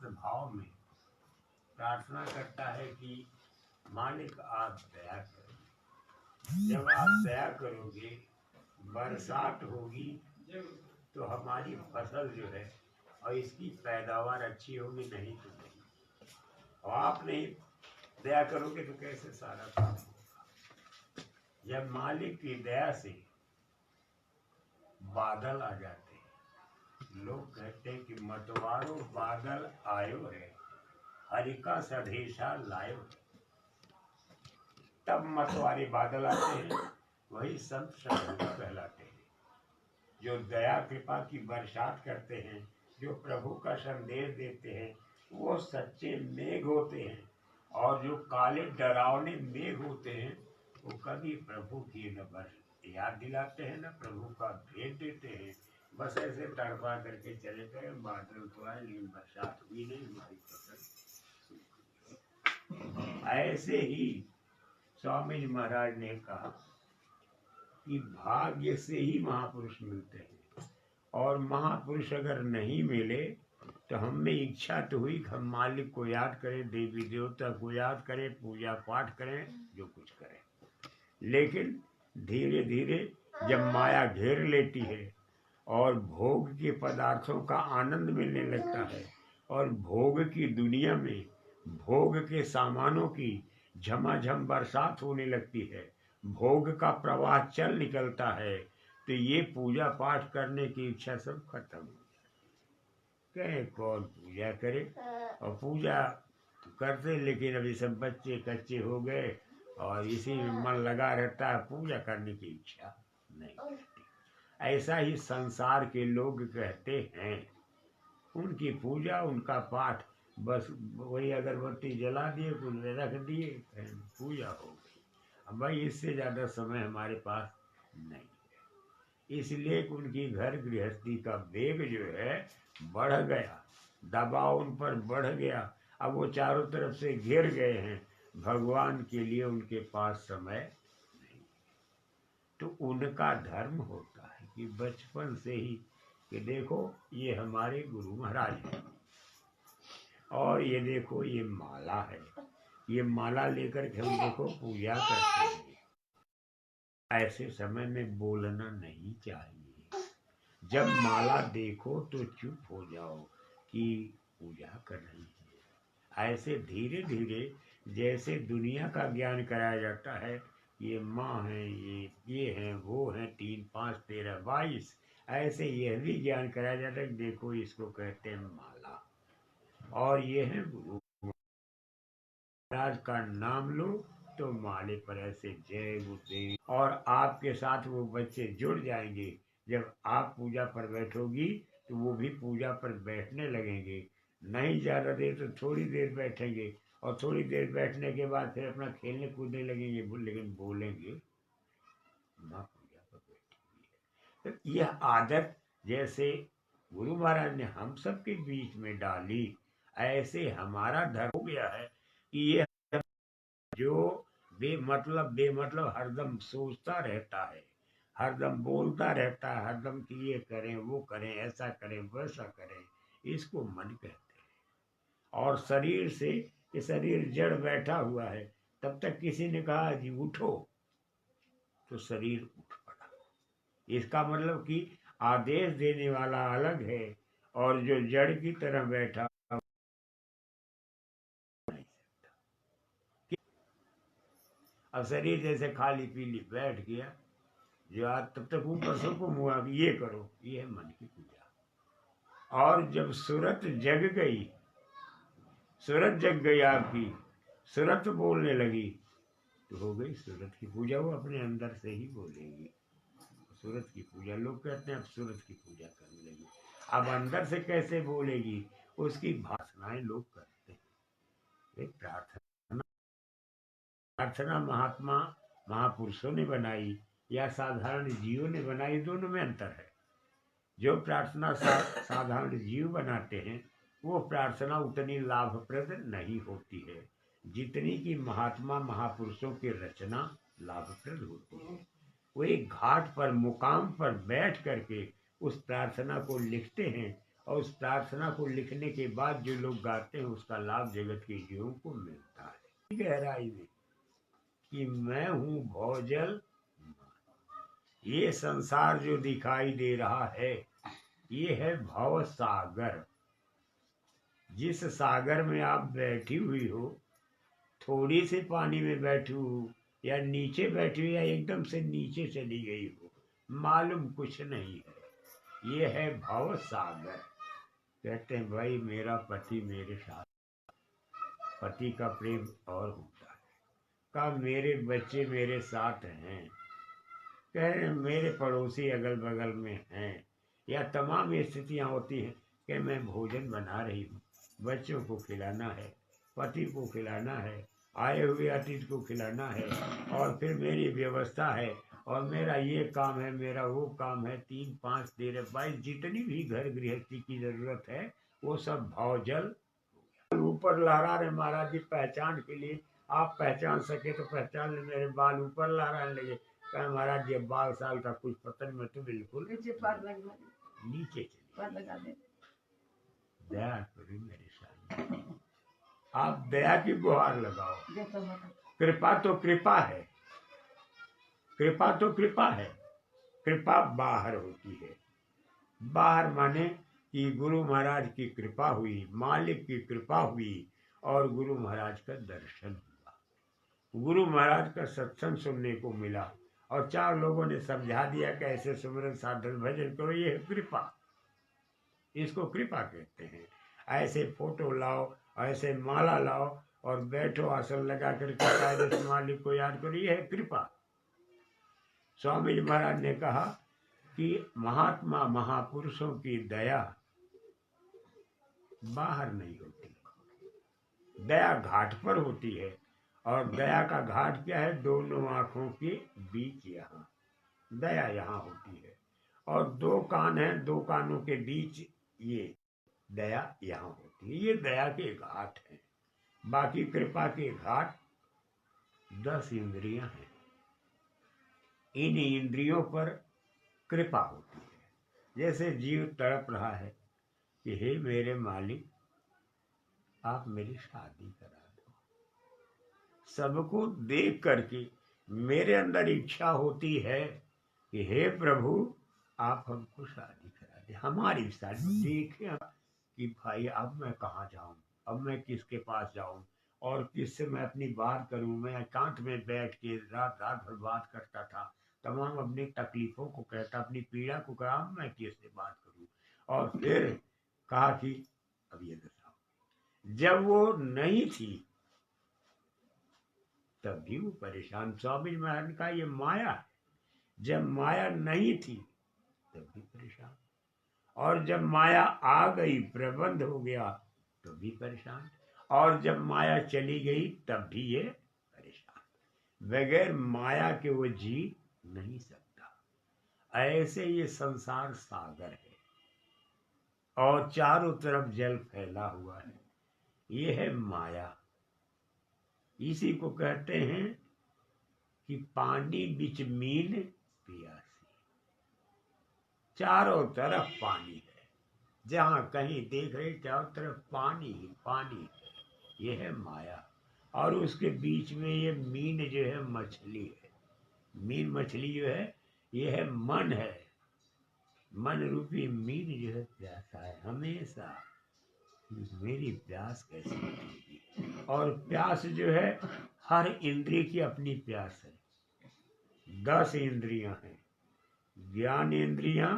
निस्वार्थ भाव में प्रार्थना करता है कि मालिक आप दया करो। जब आप दया करोगे, बरसात होगी तो हमारी फसल जो है और इसकी पैदावार अच्छी होगी, नहीं तो नहीं। और आप नहीं दया करोगे तो कैसे सारा काम होगा। जब मालिक की दया से बादल आ जाते हैं, लोग कहते हैं कि मतवारो बादल आयो है, हरिका सधेशा लायो है। तब मतवारे बादल आते हैं, वही संत सदगुरु कहलाते हैं, जो दया कृपा की बरसात करते हैं, जो प्रभु का संदेश देते हैं। वो सच्चे मेघ होते हैं, और जो काले डरावने मेघ होते हैं वो कभी प्रभु की न बस याद दिलाते हैं, न प्रभु का भेद देते हैं। बस ऐसे तड़पा करके चले गए, बादल तो आए लेकिन बरसात हुई नहीं, हमारी फसल। ऐसे ही स्वामी जी महाराज ने कहा कि भाग्य से ही महापुरुष मिलते हैं, और महापुरुष अगर नहीं मिले तो हम में इच्छा तो हुई कि हम मालिक को याद करें, देवी देवता को याद करें, पूजा पाठ करें, जो कुछ करें। लेकिन धीरे धीरे जब माया घेर लेती है और भोग के पदार्थों का आनंद मिलने लगता है, और भोग की दुनिया में भोग के सामानों की झमाझम बरसात होने लगती है, भोग का प्रवाह चल निकलता है, तो ये पूजा पाठ करने की इच्छा सब खत्म हो जाती है। कहे कौन पूजा करे, और पूजा करते लेकिन अभी सब बच्चे कच्चे हो गए और इसी में मन लगा रहता है, पूजा करने की इच्छा नहीं रहती। ऐसा ही संसार के लोग कहते हैं, उनकी पूजा उनका पाठ बस वही अगरबत्ती जला दिए, कुल में रख दिए, पूजा हो गई। अब भाई इससे ज़्यादा समय हमारे पास नहीं है, इसलिए कि उनकी घर गृहस्थी का वेग जो है बढ़ गया, दबाव उन पर बढ़ गया। अब वो चारों तरफ से घिर गए हैं, भगवान के लिए उनके पास समय नहीं। तो उनका धर्म होता है कि बचपन से ही कि देखो ये हमारे गुरु महाराज हैं, और ये देखो ये माला है, ये माला लेकर के हम देखो पूजा करते हैं। ऐसे समय में बोलना नहीं चाहिए। जब माला देखो तो चुप हो जाओ कि पूजा कर रही है। ऐसे धीरे धीरे जैसे दुनिया का ज्ञान कराया जाता है, ये माँ है, ये हैं, वो हैं, 3 5 13 22, ऐसे यह भी ज्ञान कराया जाता है। देखो इसको कहते हैं माला, और ये है गुरु महाराज का नाम लो तो माले पर ऐसे जय गुरुदेव, और आपके साथ वो बच्चे जुड़ जाएंगे। जब आप पूजा पर बैठोगी तो वो भी पूजा पर बैठने लगेंगे। नहीं ज़्यादा देर तो थोड़ी देर बैठेंगे, और थोड़ी देर बैठने के बाद फिर अपना खेलने कूदने लगेंगे, लेकिन बोलेंगे माँ पूजा पर बैठी हुई है। तो यह आदत जैसे गुरु महाराज ने हम सब के बीच में डाली, ऐसे हमारा धर्म हो गया है कि ये जो बेमतलब हरदम सोचता रहता है, हरदम बोलता रहता है, हरदम कि ये करें, वो करें, ऐसा करें, वैसा करें, इसको मन कहते हैं। और शरीर से ये शरीर जड़ बैठा हुआ है, तब तक किसी ने कहा जी उठो तो शरीर उठ पड़ा। इसका मतलब कि आदेश देने वाला अलग है, और जो जड़ की तरह बैठा नहीं सकता। अब शरीर जैसे खाली पीली बैठ गया, जो आज तब तक ऊपर से हुक्म हुआ कि ये करो, ये है मन की पूजा। और जब सूरत जग गई, सूरत जग गई आपकी, सूरत बोलने लगी, तो हो गई सूरत की पूजा। वो अपने अंदर से ही बोलेगी सूरत की पूजा। लोग कहते हैं अब सूरत की पूजा करने लगी, अब अंदर से कैसे बोलेगी, उसकी भाषणाएं लोग करते हैं। प्रार्थना महात्मा महापुरुषों ने बनाई या साधारण जीवों ने बनाई, दोनों में अंतर है। जो प्रार्थना साधारण जीव बनाते हैं वो प्रार्थना उतनी लाभप्रद नहीं होती है जितनी कि महात्मा महापुरुषों की रचना लाभप्रद होती है। वो एक घाट पर मुकाम पर बैठ करके उस प्रार्थना को लिखते हैं, और उस प्रार्थना को लिखने के बाद जो लोग गाते हैं उसका लाभ जगत के जीवों को मिलता है। गहराई में कि मैं हूँ भौजल, ये संसार जो दिखाई दे रहा है ये है भव सागर। जिस सागर में आप बैठी हुई हो, थोड़ी से पानी में बैठी हो या नीचे बैठी हो या एकदम से नीचे चली गई हो, मालूम कुछ नहीं है। ये है भव सागर। कहते हैं भाई मेरा पति मेरे साथ, पति का प्रेम और होता है। कहा मेरे बच्चे मेरे साथ हैं, कह रहे मेरे पड़ोसी अगल बगल में हैं, या तमाम स्थितियां होती हैं कि मैं भोजन बना रही हूँ, बच्चों को खिलाना है, पति को खिलाना है, आए हुए अतिथि को खिलाना है, और फिर मेरी व्यवस्था है, और मेरा ये काम है, मेरा वो काम है, 3 5 13 22 जितनी भी घर गृहस्थी की जरूरत है वो सब भावजल ऊपर लहरा रहे। महाराज जी पहचान के लिए, आप पहचान सके तो पहचान ले, मेरे बाल ऊपर लहराने लगे। कहा महाराज जी बाल साल का कुछ पता नहीं, मैं तो बिल्कुल नीचे चले। दया करी मेरे साथ, आप दया की गुहार लगाओ। कृपा तो कृपा है, कृपा तो कृपा है। कृपा बाहर होती है, बाहर माने कि गुरु महाराज की कृपा हुई, मालिक की कृपा हुई और गुरु महाराज का दर्शन हुआ, गुरु महाराज का सत्संग सुनने को मिला और 4 लोगों ने समझा दिया कि ऐसे सुमिरन साधन भजन करो, ये है कृपा, इसको कृपा कहते हैं। ऐसे फोटो लाओ, ऐसे माला लाओ और बैठो आसन लगा करके मालिक को याद करो, ये है कृपा। स्वामी जी महाराज ने कहा कि महात्मा महापुरुषों की दया बाहर नहीं होती, दया घाट पर होती है। और दया का घाट क्या है? दोनों आंखों के बीच, यहाँ दया यहाँ होती है। और 2 कान हैं, 2 कानों के बीच ये दया यहाँ होती है। ये दया के घाट हैं। बाकी कृपा के घाट 10 इंद्रियां हैं, इन इंद्रियों पर कृपा होती है। जैसे जीव तड़प रहा है कि हे मेरे मालिक आप मेरी शादी करा दो, सबको देख करके मेरे अंदर इच्छा होती है कि हे प्रभु आप हमको शादी करा दे, हमारी शादी। देखे कि भाई अब मैं कहाँ जाऊं, अब मैं किसके पास जाऊं और किससे मैं अपनी बात करूं। मैं एकांत में बैठ के रात रात भर बात करता था, तमाम अपनी तकलीफों को कहता, अपनी पीड़ा को कहा, मैं किससे बात करूं। और फिर कहा कि अब ये बताओ, जब वो नहीं थी तब भी वो परेशान। स्वामी महाराज ने कहा ये माया है, जब माया नहीं थी तब भी परेशान, और जब माया आ गई प्रबंध हो गया तो भी परेशान, और जब माया चली गई तब भी ये परेशान। बगैर माया के वो जी नहीं सकता। ऐसे ये संसार सागर है और चारों तरफ जल फैला हुआ है, ये है माया। इसी को कहते हैं कि पानी बिच मीन पियासी, चारों तरफ पानी है, जहां कहीं देख रहे चारों तरफ पानी ही पानी है, ये है माया। और उसके बीच में ये मीन जो है मछली है, मीन मछली जो है ये है मन है, मन रूपी मीन जो है प्यासा है हमेशा, मेरी प्यास कैसे मिटेगी। और प्यास जो है हर इंद्रिय की अपनी प्यास है। 10 इंद्रियां हैं, ज्ञान इंद्रियां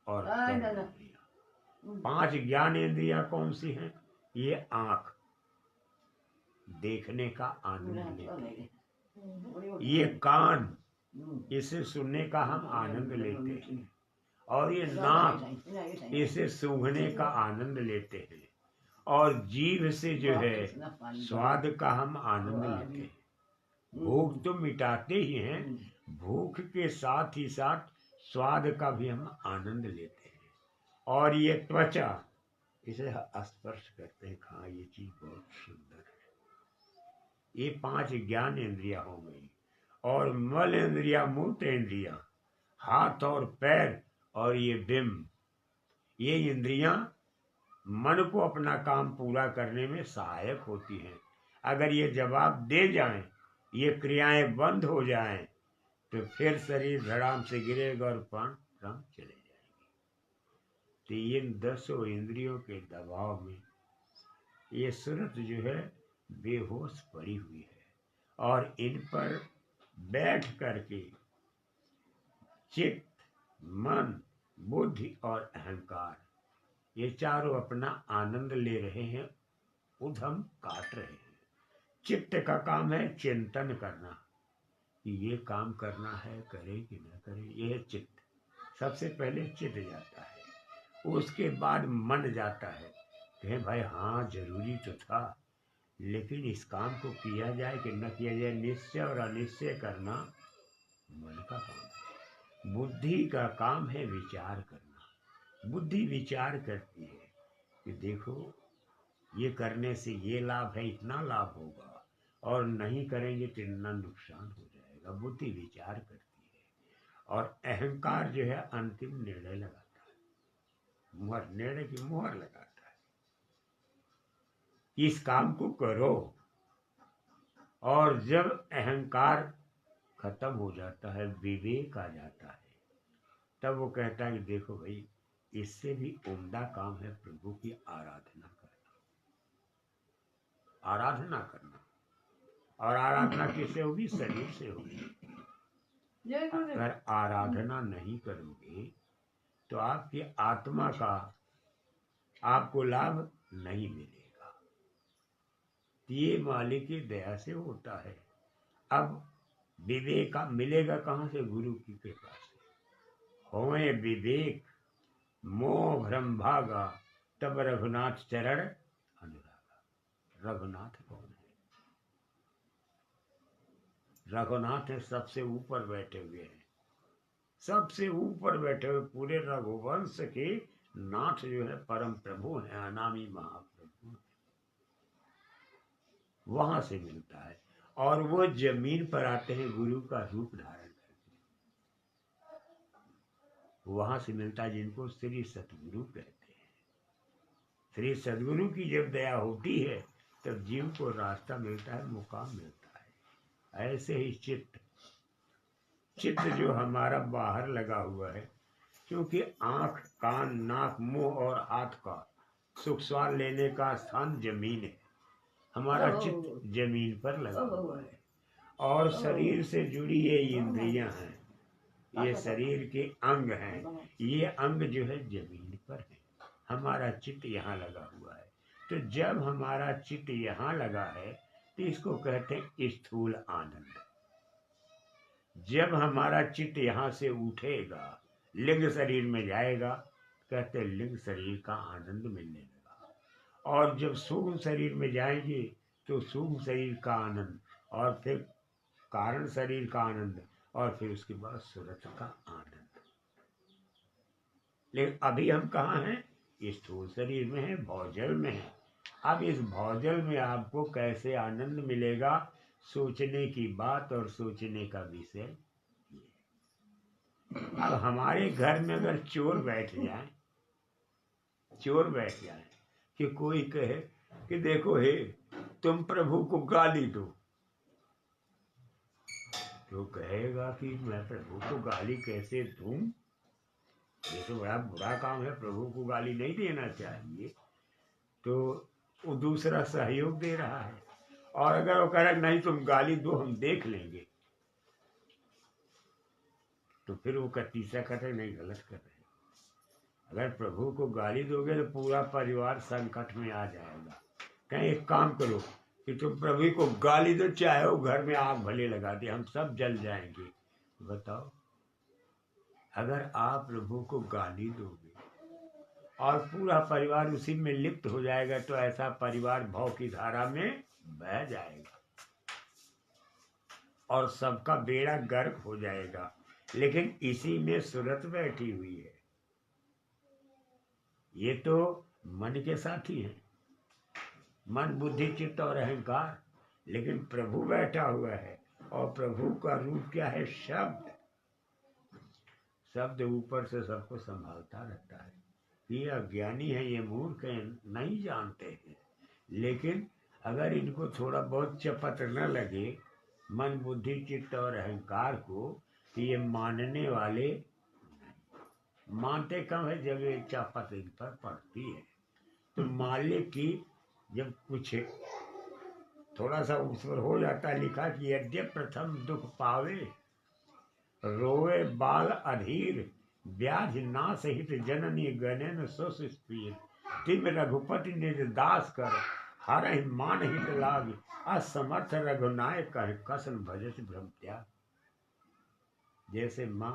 और कर्म इंद्रियां। 5 ज्ञान इंद्रियां कौन सी हैं? ये आंख देखने का आनंद लेते हैं, ये कान इसे सुनने का हम आनंद लेते हैं, और ये नाक इसे सूंघने का आनंद लेते हैं, और जीभ से जो है स्वाद का हम आनंद लेते हैं। भूख तो मिटाते ही हैं, भूख के साथ ही साथ स्वाद का भी हम आनंद लेते हैं। और ये त्वचा इसे स्पर्श करते हैं, हाँ ये चीज बहुत सुंदर है। ये 5 ज्ञान इंद्रियां हो गई। और मल इंद्रिया, मूत्र इंद्रिया, हाथ और पैर और ये बिंब, ये इंद्रियां मन को अपना काम पूरा करने में सहायक होती हैं। अगर ये जवाब दे जाएं, ये क्रियाएं बंद हो जाएं, तो फिर शरीर धड़ाम से गिरेगा और प्राण चले जाएंगे। तो इन 10 इंद्रियों के दबाव में ये सूरत जो है बेहोश पड़ी हुई है, और इन पर बैठ करके चित्त, मन, बुद्धि और अहंकार ये चारों अपना आनंद ले रहे हैं, उधम काट रहे हैं। चित्त का काम है चिंतन करना कि ये काम करना है, करे कि न करे, ये है चित्त। सबसे पहले चित्त जाता है, उसके बाद मन जाता है कि भाई हाँ जरूरी तो था, लेकिन इस काम को किया जाए कि न किया जाए। निश्चय और अनिश्चय करना मन का काम है। बुद्धि का काम है विचार करना। बुद्धि विचार करती है कि देखो ये करने से ये लाभ है, इतना लाभ होगा, और नहीं करेंगे तो इतना नुकसान हो जाएगा। बुद्धि विचार करती है, और अहंकार जो है अंतिम निर्णय लगाता है, मुहर, निर्णय की मुहर लगाता है। इस काम को करो, और जब अहंकार खत्म हो जाता है, विवेक आ जाता है, तब वो कहता है कि देखो भाई इससे भी उम्दा काम है प्रभु की आराधना करना। आराधना करना, और आराधना किससे होगी? शरीर से होगी। अगर आराधना नहीं करोगे तो आपकी आत्मा का आपको लाभ नहीं मिलेगा। ये मालिक की दया से होता है। अब विवेक मिलेगा कहाँ से? गुरु की कृपा से। होए विवेक मोह भ्रम भागा, तब रघुनाथ चरण अनुरागा। रघुनाथ कौन है? रघुनाथ है, सबसे ऊपर बैठे हुए हैं, सबसे ऊपर बैठे हुए पूरे रघुवंश के नाथ जो है परम प्रभु है, अनामी महाप्रभु। वहां से मिलता है, और वो जमीन पर आते हैं गुरु का रूप धारण करके। वहां से मिलता है जिनको श्री सतगुरु कहते हैं। श्री सतगुरु की जब दया होती है तब जीव को रास्ता मिलता है, मुकाम मिलता है। ऐसे ही चित्त जो हमारा बाहर लगा हुआ है, क्योंकि आंख, कान, नाक, मुंह और हाथ का सुख स्वाद लेने का स्थान जमीन है। हमारा चित्त जमीन पर लगा हुआ है, और शरीर से जुड़ी ये इंद्रियां हैं, ये शरीर के अंग हैं। ये अंग जो है जमीन पर है, हमारा चित्त यहाँ लगा हुआ है। तो जब हमारा चित्त यहाँ लगा है तो इसको कहते हैं स्थूल आनंद। जब हमारा चित्त यहाँ से उठेगा, लिंग शरीर में जाएगा, कहते हैं लिंग शरीर का आनंद मिलने लगा। और जब सूक्ष्म शरीर में जाएंगे तो सूक्ष्म शरीर का आनंद, और फिर कारण शरीर का आनंद, और फिर उसके बाद सूरत का आनंद। लेकिन अभी हम कहाँ हैं? स्थूल शरीर में है, भौजल में है। अब इस भौजल में आपको कैसे आनंद मिलेगा, सोचने की बात और सोचने का विषय। अब हमारे घर में अगर चोर बैठ जाए कि कोई कहे कि देखो हे तुम प्रभु को गाली दो, तो कहेगा कि मैं प्रभु को गाली कैसे दूं? ये तो बड़ा बुरा काम है, प्रभु को गाली नहीं देना चाहिए। तो वो दूसरा सहयोग दे रहा है। और अगर वो कह रहा नहीं तुम गाली दो, हम देख लेंगे, तो फिर वो तीसरा कहते नहीं, गलत कर रहे। अगर प्रभु को गाली दोगे तो पूरा परिवार संकट में आ जाएगा। कहीं एक काम करो कि तुम प्रभु को गाली दो, चाहे वो घर में आग भले लगा दे, हम सब जल जाएंगे। बताओ, अगर आप प्रभु को गाली दोगे और पूरा परिवार उसी में लिप्त हो जाएगा, तो ऐसा परिवार भव की धारा में बह जाएगा और सबका बेड़ा गर्क हो जाएगा। लेकिन इसी में सूरत बैठी हुई है। ये तो मन के साथी हैं, मन, बुद्धि, चित्त और अहंकार। लेकिन प्रभु बैठा हुआ है, और प्रभु का रूप क्या है? शब्द। शब्द ऊपर से सबको संभालता रहता है। ये अज्ञानी है, ये मूर्ख है, नहीं जानते हैं। लेकिन अगर इनको थोड़ा बहुत चपत न लगे मन बुद्धि चित्त और अहंकार को, तो ये मानने वाले मानते कम है। जब ये चपत इन पर पड़ती है तो मालिक की जब कुछ थोड़ा सा उस पर हो जाता है, लिखा कि यद्य प्रथम दुख पावे रोवे बाल अधीर ब्याज ना सहित जननी गणन सुस्पीर तिम रघुपति निज दास कर हर मान हित लाग असमर्थ रघुनायक कह कसन भजत भ्रम त्याग। जैसे माँ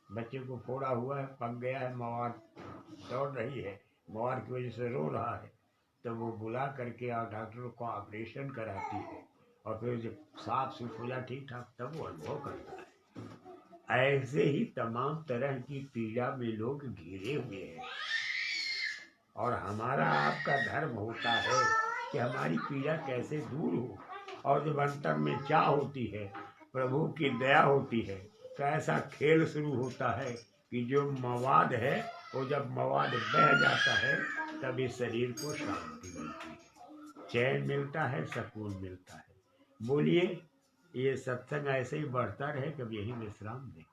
बच्चे को फोड़ा हुआ है, पक गया है, मवार दौड़ रही है, मवार की वजह से रो रहा है, तो वो बुला करके और डॉक्टर को ऑपरेशन कराती है और फिर जब साफ सुफ हो जाए ठीक ठाक तब वो अनुभव करता है। ऐसे ही तमाम तरह की पीड़ा में लोग घिरे हुए हैं और हमारा आपका धर्म होता है कि हमारी पीड़ा कैसे दूर हो। और जब अंतर में चाह होती है, प्रभु की दया होती है, तो ऐसा खेल शुरू होता है कि जो मवाद है वो जब मवाद बह जाता है तब इस शरीर को शांति मिलती है, चैन मिलता है, सुकून मिलता है। बोलिए, ये सत्संग ऐसे ही बढ़ता रहे, कब यही विश्राम दे।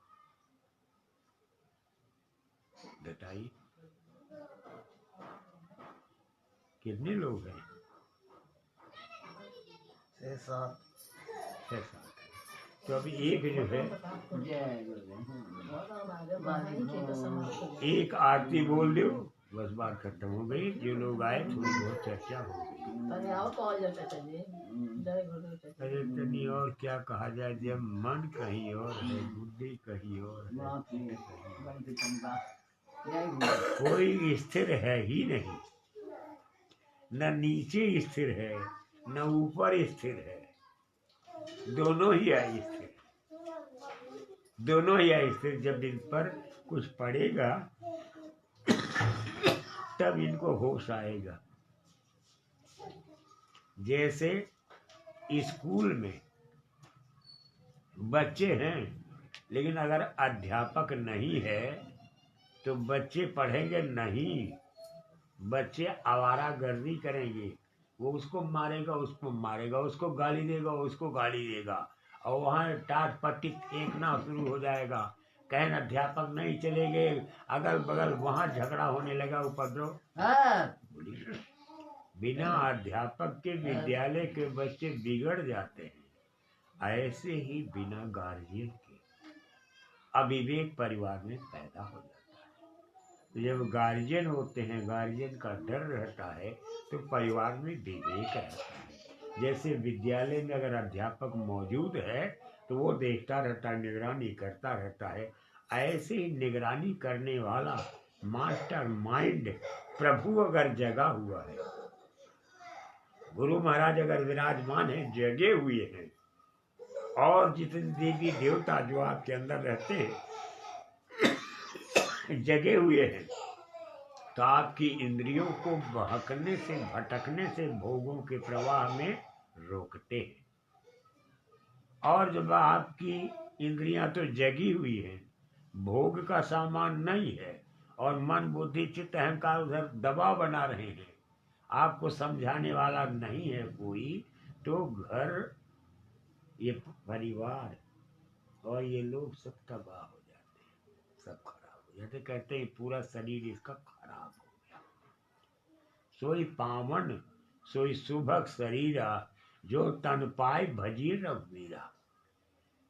बताइए कितने लोग हैं? 6-7। तो अभी एक जो है, एक आरती बोल दो, बस बात खत्म हो गई। जो लोग आए थोड़ी बहुत चर्चा हो गई। अरे तनी और क्या कहा जाए, जब मन कहीं और है, बुद्धि कहीं और है, कोई स्थिर है ही नहीं, न नीचे स्थिर है न ऊपर स्थिर है, दोनों ही अस्थिर, दोनों ही अस्थिर। जब इन पर कुछ पड़ेगा तब इनको होश आएगा। जैसे स्कूल में बच्चे हैं, लेकिन अगर अध्यापक नहीं है तो बच्चे पढ़ेंगे नहीं, बच्चे आवारागर्दी करेंगे। वो उसको मारेगा, उसको मारेगा, उसको गाली देगा, उसको गाली देगा, और वहाँ टाट पट्टी फेंकना शुरू हो जाएगा। कहन अध्यापक नहीं चले गए, अगल बगल वहाँ झगड़ा होने लगा, उपद्रव। बिना अध्यापक के विद्यालय के बच्चे बिगड़ जाते हैं। ऐसे ही बिना गार्जियन के अविवेक परिवार में पैदा हो जाता है। जब गार्जियन होते हैं, गार्जियन का डर रहता है, तो परिवार में विवेक रहता है। जैसे विद्यालय में अगर अध्यापक मौजूद है तो वो देखता रहता है, निगरानी करता रहता है। ऐसे ही निगरानी करने वाला मास्टर माइंड प्रभु अगर जगा हुआ है, गुरु महाराज अगर विराजमान है, जगे हुए हैं, और जितने देवी देवता जो आपके अंदर रहते हैं जगे हुए हैं, तो आपकी इंद्रियों को बहकने से, भटकने से, भोगों के प्रवाह में रोकते हैं। और जब आपकी इंद्रियां तो जगी हुई हैं, भोग का सामान नहीं है, और मन बुद्धि चित्त अहंकार उधर दबाव बना रहे हैं, आपको समझाने वाला नहीं है कोई, तो घर, ये परिवार और ये लोग सब तबाह हो जाते हैं, सब खराब हो जाते। कहते हैं पूरा शरीर इसका खराब हो गया। सोई पावन सोई सुभग शरीरा, जो तन पाए भजी रघुवीरा।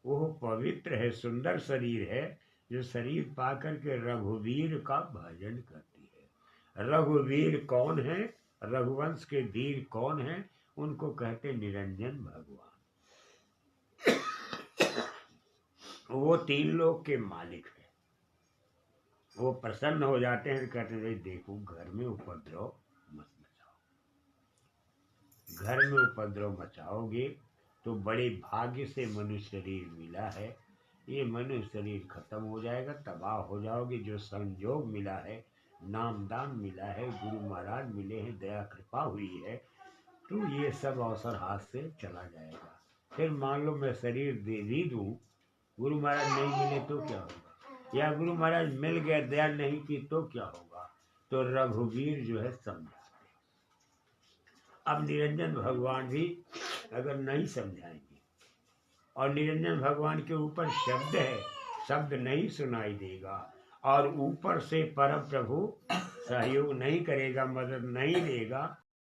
वो पवित्र है, सुंदर शरीर है, जो शरीर पा करके रघुवीर का भजन करती है। रघुवीर कौन है? रघुवंश के वीर कौन है? उनको कहते निरंजन भगवान। वो तीन लोक के मालिक है। वो प्रसन्न हो जाते हैं, कहते हैं भाई देखो, घर में उपद्रव मत मचाओ, घर में उपद्रव मचाओगे तो बड़े भाग्य से मनुष्य शरीर मिला है, ये मनुष्य शरीर खत्म हो जाएगा, तबाह हो जाओगे। जो संयोग मिला है, नामदान मिला है, गुरु महाराज मिले हैं, दया कृपा हुई है, तो ये सब अवसर हाथ से चला जाएगा। फिर मान लो मैं शरीर दे भी दूँ, गुरु महाराज नहीं मिले तो क्या होगा, या गुरु महाराज मिल गए, दया नहीं की तो क्या होगा। तो रघुवीर जो है समझा। अब निरंजन भगवान भी अगर नहीं समझाएंगे और निरंजन भगवान के ऊपर शब्द है, शब्द नहीं सुनाई देगा और ऊपर से परम प्रभु सहयोग नहीं करेगा, मदद नहीं देगा,